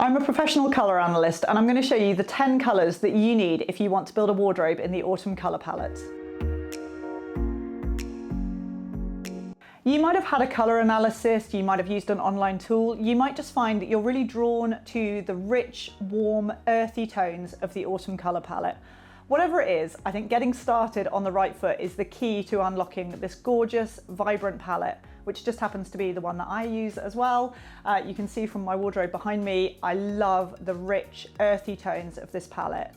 I'm a professional colour analyst and I'm going to show you the 10 colours that you need if you want to build a wardrobe in the autumn colour palette. You might have had a colour analysis, you might have used an online tool, you might just find that you're really drawn to the rich, warm, earthy tones of the autumn colour palette. Whatever it is, I think getting started on the right foot is the key to unlocking this gorgeous, vibrant palette, which just happens to be the one that I use as well. You can see from my wardrobe behind me, I love the rich, earthy tones of this palette.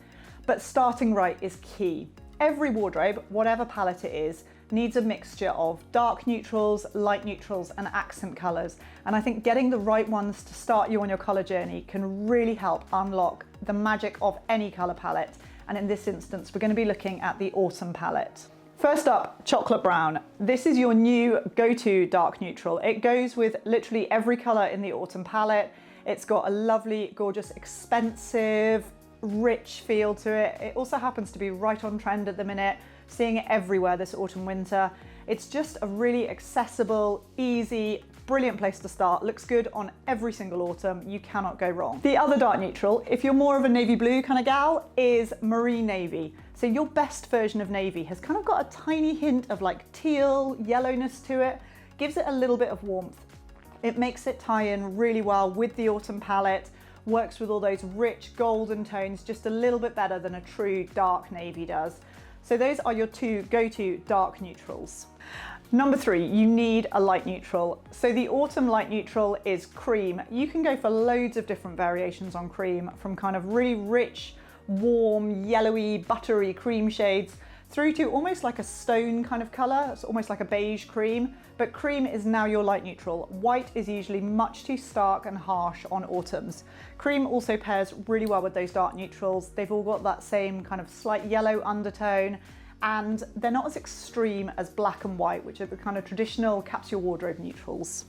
But starting right is key. Every wardrobe, whatever palette it is, needs a mixture of dark neutrals, light neutrals, and accent colours. And I think getting the right ones to start you on your colour journey can really help unlock the magic of any colour palette. And in this instance, we're going to be looking at the autumn palette. First up, chocolate brown. This is your new go-to dark neutral. It goes with literally every colour in the autumn palette. It's got a lovely, gorgeous, expensive, rich feel to it. It also happens to be right on trend at the minute, seeing it everywhere this autumn winter. It's just a really accessible, easy, brilliant place to start. Looks good on every single autumn. You cannot go wrong. The other dark neutral, if you're more of a navy blue kind of gal, is marine navy. So your best version of navy has kind of got a tiny hint of like teal yellowness to it, gives it a little bit of warmth. It makes it tie in really well with the autumn palette, works with all those rich golden tones just a little bit better than a true dark navy does. So those are your two go-to dark neutrals. Number 3, you need a light neutral. So the autumn light neutral is cream. You can go for loads of different variations on cream, from kind of really rich, warm, yellowy, buttery cream shades through to almost like a stone kind of colour. It's almost like a beige cream, but cream is now your light neutral. White is usually much too stark and harsh on autumns. Cream also pairs really well with those dark neutrals. They've all got that same kind of slight yellow undertone, and they're not as extreme as black and white, which are the kind of traditional capsule wardrobe neutrals.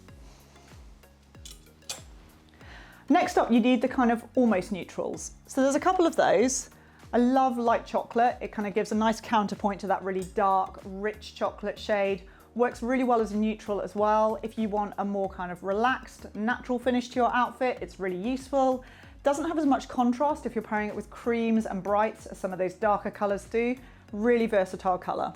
Next up, you need the kind of almost neutrals. So there's a couple of those. I love light chocolate. It kind of gives a nice counterpoint to that really dark, rich chocolate shade. Works really well as a neutral as well. If you want a more kind of relaxed, natural finish to your outfit, it's really useful. Doesn't have as much contrast if you're pairing it with creams and brights as some of those darker colors do. Really versatile color.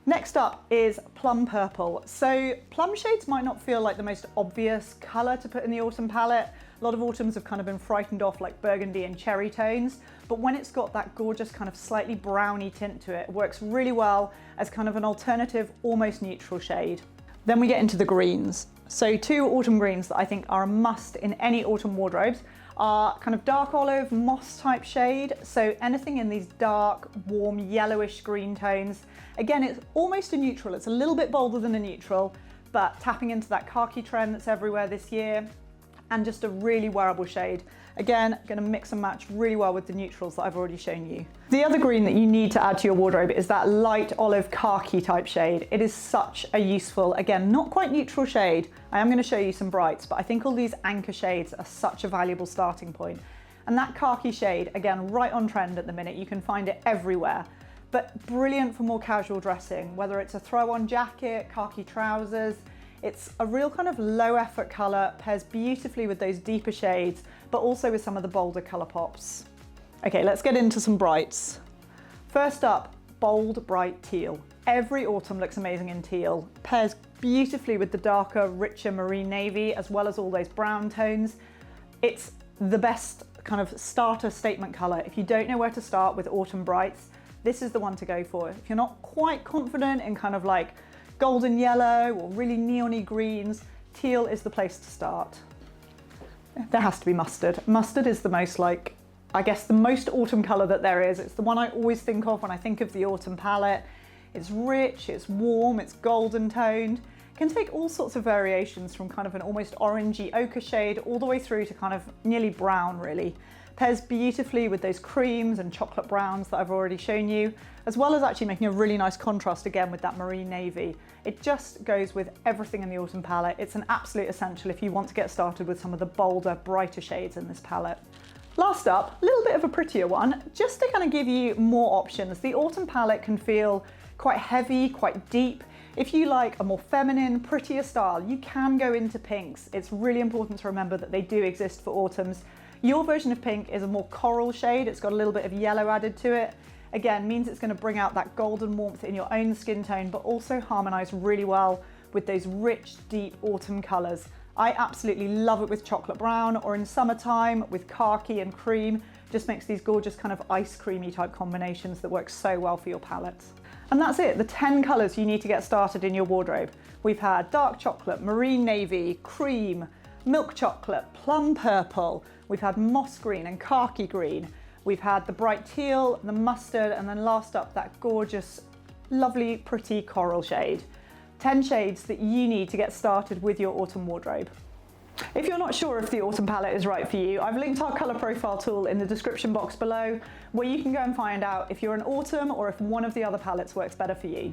Next up is plum purple. So plum shades might not feel like the most obvious color to put in the autumn palette. A lot of autumns have kind of been frightened off like burgundy and cherry tones, but when it's got that gorgeous kind of slightly browny tint to it, it works really well as kind of an alternative, almost neutral shade. Then we get into the greens. So 2 autumn greens that I think are a must in any autumn wardrobes are kind of dark olive, moss type shade. So anything in these dark, warm, yellowish green tones. Again, it's almost a neutral. It's a little bit bolder than a neutral, but tapping into that khaki trend that's everywhere this year, and just a really wearable shade. Again, gonna mix and match really well with the neutrals that I've already shown you. The other green that you need to add to your wardrobe is that light olive khaki type shade. It is such a useful, again, not quite neutral shade. I am gonna show you some brights, but I think all these anchor shades are such a valuable starting point. And that khaki shade, again, right on trend at the minute. You can find it everywhere, but brilliant for more casual dressing, whether it's a throw-on jacket, khaki trousers. It's a real kind of low effort colour, pairs beautifully with those deeper shades, but also with some of the bolder colour pops. Okay, let's get into some brights. First up, bold, bright teal. Every autumn looks amazing in teal. Pairs beautifully with the darker, richer marine navy, as well as all those brown tones. It's the best kind of starter statement colour. If you don't know where to start with autumn brights, this is the one to go for. If you're not quite confident in kind of like golden yellow or really neon-y greens, teal is the place to start. There has to be mustard. Mustard is the most like, I guess the most autumn colour that there is. It's the one I always think of when I think of the autumn palette. It's rich, it's warm, it's golden toned. It can take all sorts of variations from kind of an almost orangey ochre shade all the way through to kind of nearly brown really. Pairs beautifully with those creams and chocolate browns that I've already shown you, as well as actually making a really nice contrast again with that marine navy. It just goes with everything in the autumn palette. It's an absolute essential if you want to get started with some of the bolder, brighter shades in this palette. Last up, a little bit of a prettier one, just to kind of give you more options. The autumn palette can feel quite heavy, quite deep. If you like a more feminine, prettier style, you can go into pinks. It's really important to remember that they do exist for autumns. Your version of pink is a more coral shade. It's got a little bit of yellow added to it. Again, means it's going to bring out that golden warmth in your own skin tone, but also harmonize really well with those rich, deep autumn colors. I absolutely love it with chocolate brown, or in summertime with khaki and cream. Just makes these gorgeous kind of ice creamy type combinations that work so well for your palettes. And that's it, the 10 colors you need to get started in your wardrobe. We've had dark chocolate, marine navy, cream, milk chocolate, plum purple. We've had moss green and khaki green. We've had the bright teal, the mustard, and then last up, that gorgeous, lovely, pretty coral shade. 10 shades that you need to get started with your autumn wardrobe. If you're not sure if the autumn palette is right for you, I've linked our colour profile tool in the description box below, where you can go and find out if you're an autumn or if one of the other palettes works better for you.